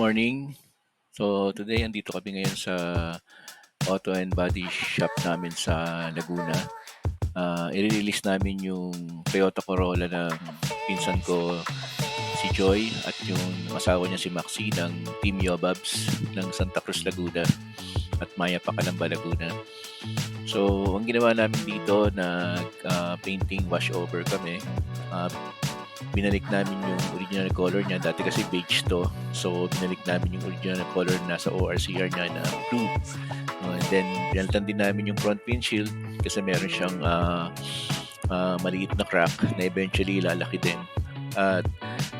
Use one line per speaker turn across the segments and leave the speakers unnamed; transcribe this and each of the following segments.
morning. So today andito kami ngayon sa auto and body shop namin sa Laguna. I-release namin yung Toyota Corolla ng pinsan ko si Joy at yung asawa niya si Maxi ng Team Yobabs ng Santa Cruz, Laguna at Maya Pacalamba, Laguna. So ang ginawa namin dito, painting washover kami. Binalik namin yung original color niya. Dati kasi beige to. So, binalik namin yung original color na nasa ORCR niya na blue. And then, binalitan din namin yung front windshield kasi meron siyang maliit na crack na eventually lalaki din. At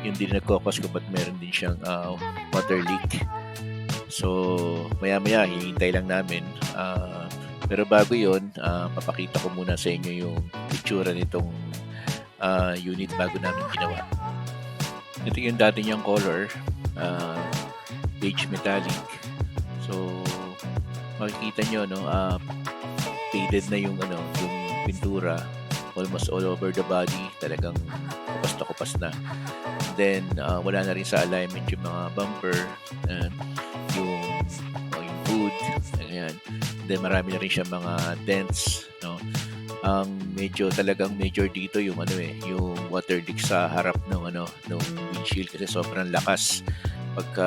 yun din nagkakos kung ba't meron din siyang water leak. So, maya-maya, hinihintay lang namin. Pero bago yun, papakita ko muna sa inyo yung picture nitong unit bago namin ginawa. Ito yung dati niyang color, beige metallic. So makikita nyo, no, faded na yung yung pintura, almost all over the body, talagang kupas na kupas na. Then wala na rin sa alignment yung mga bumper, yung hood, ayan. Then marami na rin siya mga dents, no. Ang talagang major dito yung yung water leak sa harap ng ng windshield kasi sobrang lakas pagka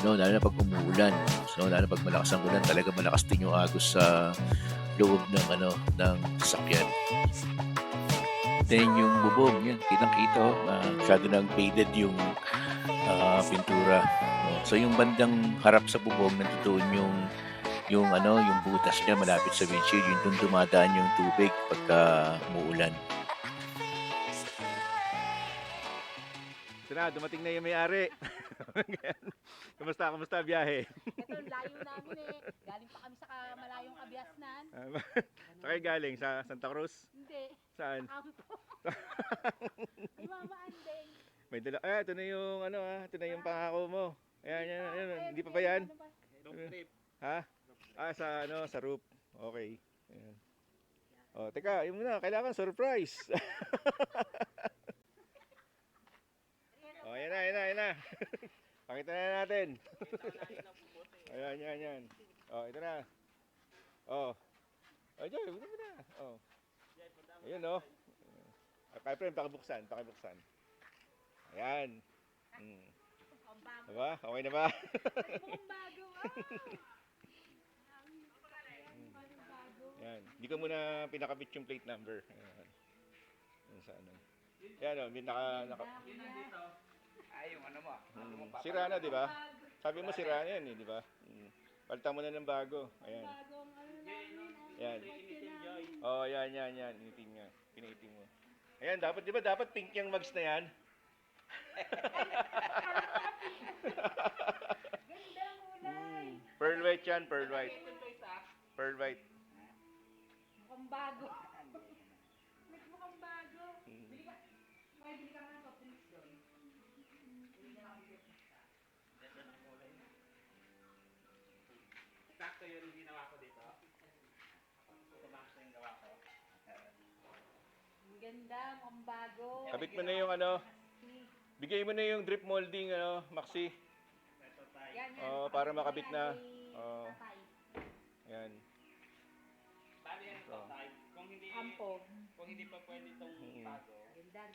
lalo na pag umuulan. So lalo na pag malakas ang ulan, talaga malakas din yung agos sa loob ng ng sasakyan. Then yung bubong, yan, kitang-kita, masyado nang faded yung pintura. So yung bandang harap sa bubong, nandoon yung butas niya malapit sa windshield, yung doon dumadaan yung tubig pagka umuulan.
Ito na, dumating na yung may-ari. Kamusta biyahe?
Ito, layo namin eh. Galing pa kami sa malayong Kabiasnan.
Sa kayo galing? Sa Santa Cruz?
Hindi.
Saan?
Sa kampo. Ay, Mama Andeng.
May dala. Ito na yung ito na yung pangako mo. Ayan. Hindi pa ba yan? Ha? Sa roof. Okay. Ayan. Oh, teka, yun muna, kailangan surprise. Oh, ayan na. Pakita na natin. Ayan. Oh, ito na. Oh. Ayun, ito na. Oh. Ayun, oh. Kaya friend, pakibuksan. Ayan. Diba? Okay na ba? Yan. Hindi ko muna pinakabit yung plate number. Ayan. Yan sa ano. Yan o, naka...
Ay, yung mo.
Sira na, di ba? Sabi mo sira na yan, di ba? Palitan mo na ng bago. Ayan. Yan. Oh, yan. Initin nga. Pinitin mo. Ayan, dapat, di ba? Dapat pink yung mags na yan. Pearl white yan, pearl white. Pearl white.
Mukhang bago. Mukhang bago. Bili ka nga ng drinks doon.
Sakto yun yung ginawa ko dito. Tumakas na yung gawa ko.
Ang ganda, mukhang bago.
Kabit mo na yung bigay mo na yung drip molding, Maxi.
Yan.
Para makabit na. Yan.
Bali yan ito, type.
Ampog.
Kung hindi pa pwede itong bago,
Ganda.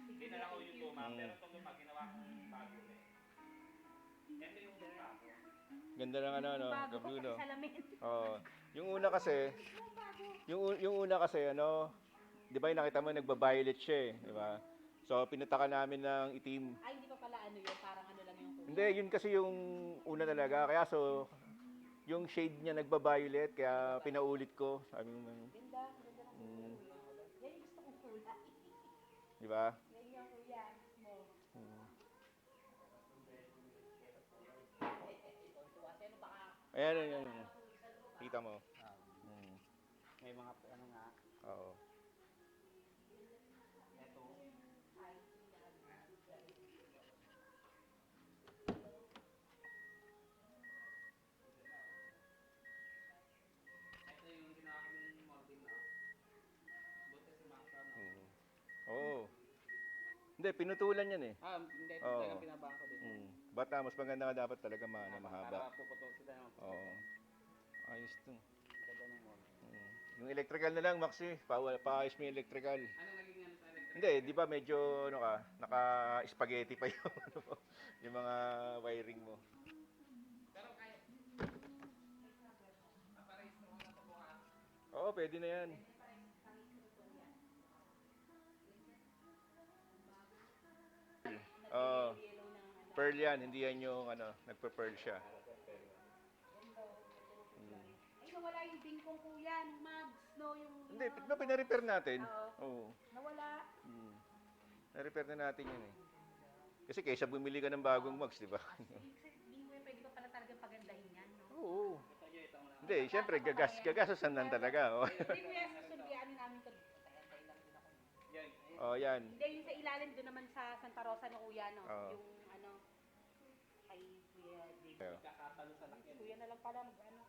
hindi na lang ko yung luma, pero itong luma, ginawa kong bago eh. Ito yung bago.
Ganda ng
Bago
ka-blue, no?
salamin.
Yung una kasi, di ba yung nakita mo, nagba-violet siya eh, di ba? So, pinatakan namin ng itim.
Ay, hindi pa pala yun, parang lang yung kulay.
Hindi, yun kasi yung una talaga. Kaya yung shade niya nagba-violet, kaya pinaulit ko. Sabi mo,
Ganda ng kulay. Yan yung gusto kong kulay.
di ba?
Yan yung kuya mo.
Ayan. Kita mo.
May mga nga.
Oo.
Ito. Ito yung ginawa ko ng molding na. Buti si Maxa, no?
Oo. Hindi, pinutulan yan eh.
Hindi.
Oo.
Talagang pinabaan ko dito.
Bata, mas maganda nga dapat talaga mahaba.
Para puputok sila.
Oo. Ayos to.
Ganda ng mall.
Yung electrical na lang, Maxi. Paayos mo yung electrical.
Ano naging ano sa electric?
Hindi, di ba medyo ano ka, naka-spaghetti pa yung, ano mo, yung mga wiring mo.
Pero kaya. Naparehistro ko na ito bukas.
Oo, pwede na yan. Oo. Pearl yan, hindi yan yung ano, nagpe-pearl siya.
Ay, nawala yung bingkong kuya, ng mags, no? Yung,
Hindi, di ba pina-repair natin?
Oo.
Oo.
nawala.
Na-repair na natin yun eh. Kasi kaysa bumili ka ng bagong mags, di ba?
Hindi mo pwede ko pala talagang pagandahin yan, no?
Oo. Hindi, syempre, gagasasan lang talaga. Oh.
Hindi kuya, susundian namin ito. Tayo lang din ako.
Yan.
Oh, yan.
Hindi, yung sa ilalim doon naman sa Santa Rosa no kuya, no?
Oo.
Yung ano, kay Kuya Dave.
Ayun.
Kakatalo sa laki.
Kuya na lang pala, ano.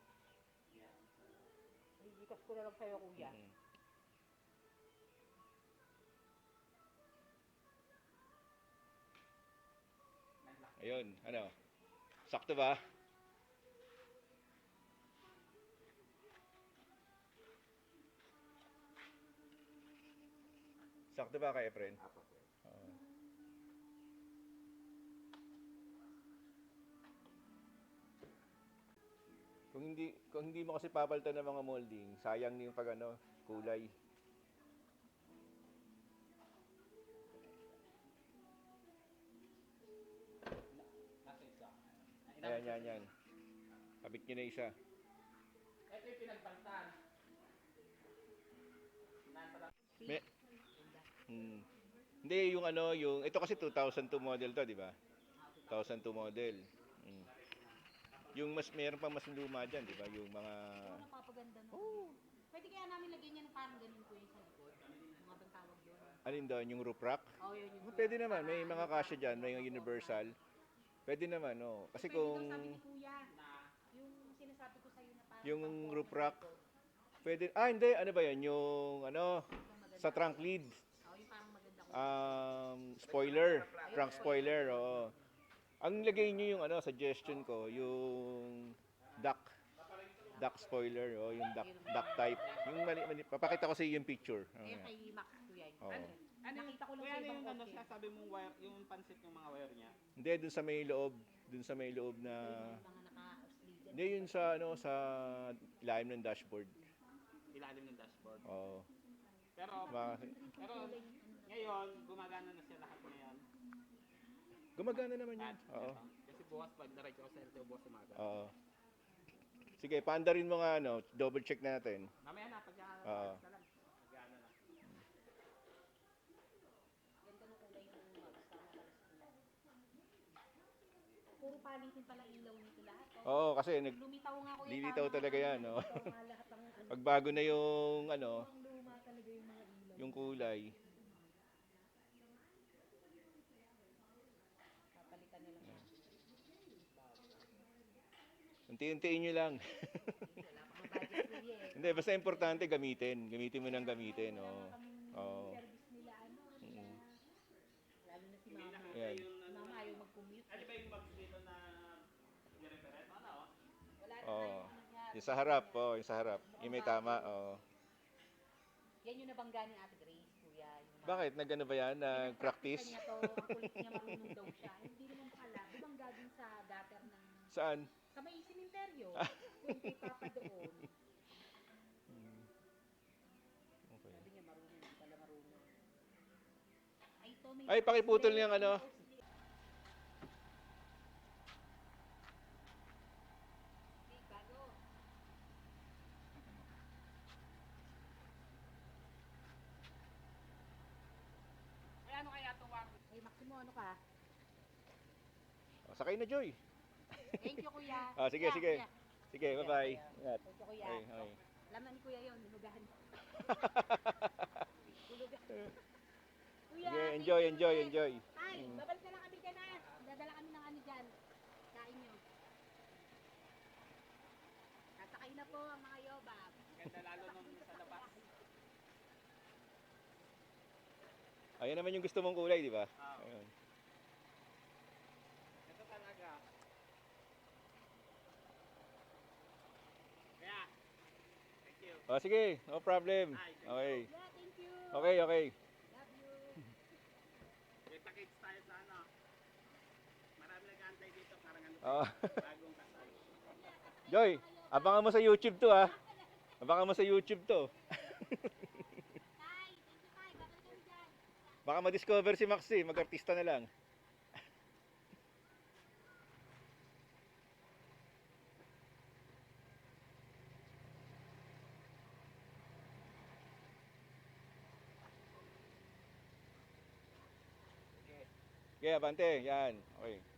Iikas ko na lang sa'yo, kuya.
Ayun, ano? Sakto ba? Sakto ba kay Efren? Oo. Kung hindi mo kasi papalitan ng mga molding, sayang yung pag ano, kulay.
Nasa isa.
Yan. Kabit nyo na isa.
Ito yung pinagpalitan. Nasa lang.
May, Hindi, yung ano, ito kasi 2002 model to, di ba? 2002 model. Yung meron pa mas luma dyan, di ba? Yung mga,
Napapaganda na. Oo. Pwede kaya namin lagyan niya ng parang ganun ko yung sa likod. Mga bang tawag doon.
alin doon, yung roof rack?
Oh, yun yung.
Pwede naman, may mga kasya dyan, may universal. Pwede naman, no. Kasi
Pwede daw
kung
sabi ni kuya, yung sinasabi ko sa'yo na parang
yung
pang-
roof rack, pwede, hindi, ano ba yan? Yung, ano, sa trunk lid.
Oh, yung parang maganda ko.
Spoiler, trunk spoiler, oo. Ang lagay nyo yung ano, suggestion ko, yung duck spoiler, yung duck type. Yung papakita ko sa iyo yung picture.
Ayun kay Max kuya. Yun.
Oo.
Nakita ko lang
Kuya,
sa
ano
ibang
yung ano
kotse.
siya, sabi mong wire, yung pansit ng mga wire niya.
Hindi, dun sa may loob na,
Mga naka-sleeven.
hindi yun sa, ano, sa ilalim ng dashboard.
Ilalim ng dashboard.
Oo.
Pero, pero ngayon, gumagana na siya lahat ngayon.
Gumagana naman yun.
Lahat.
Oo.
Kasi bukas pag diretso ko sa LTO, bukas umaga.
Oo. Sige, paandarin mo nga, ano, double check natin.
Mamaya na, pag
Oo.
sa lang. Gana na.
Ganda ng kulay ng Max. Puro palitin pala ilaw nito lahat. Oh.
Oo, kasi
Lumitaw nga kuya.
lilitaw
tama
talaga
ka.
yan, no?
Lumitaw nga lahat ng ano.
Pagbago na yung, ano,
Ang luma talaga yung mga ilaw.
yung kulay.
Papalitan nila.
Unti-untiin nyo lang.
Wala pang budget kuya eh.
Hindi, basta importante gamitin. Gamitin mo ng gamitin. Oo. Oo.
Service nila ano. Lalo na si mama.
Ayan.
Si mama ayaw mag-commute.
Ano ba yung mags dito na i-referent? Ano?
Wala na
Oo.
tayong nangyari.
Yung sa harap. Oo, yung sa harap. Yung may tama. Oo.
Yan yung nabangga ni Ate Grace, kuya. Yung mga-
Bakit? Nag-ano ba yan? Nag-practice?
Niya to, ang kulit niya marunong daw siya. Hindi naman pala. Bumangga din sa gutter ng...
Saan?
Sa may simenteryo. Kung kay Papa doon.
Okay.
Sabi niya marunong. Hindi pala marunong. Ay, to may...
Ay, pakiputol niyang ano.
Hey, bago.
Ay, ano kaya itong wire?
Ay, Maximo, ano ka?
Sakay na, Joy.
Thank you, kuya.
Sige,
Kuya,
sige.
kuya.
Sige, bye-bye. Ingat.
Thank you, kuya.
Okay, okay.
Alam na ni kuya yun, dinugahan. Dinugahan. Kuya,
Sige,
thank
enjoy,
you.
enjoy, enjoy.
Tay, babalik na lang kami dyan ha. Dadala kami ng ano dyan. Kain nyo. Sasakay na po ang mga yobab.
Ganda lalo nung sa labas.
Ayan naman yung gusto mong kulay, di ba?
Oo.
Ayun.
Ito talaga,
O, sige. No problem. Okay.
Yeah, thank you.
Okay, okay.
Love you.
Kita-kits tayo sa ano. Marami nag-aantay dito, parang ano,
Oh.
bagong kasal.
Joy, abangan mo sa YouTube to, ha? Abangan mo sa YouTube to.
Tay, thank you, Tay. Babalik kami dyan.
Baka ma-discover si Maxi. Mag-artista na lang. Okay, abante. Yan. Okay.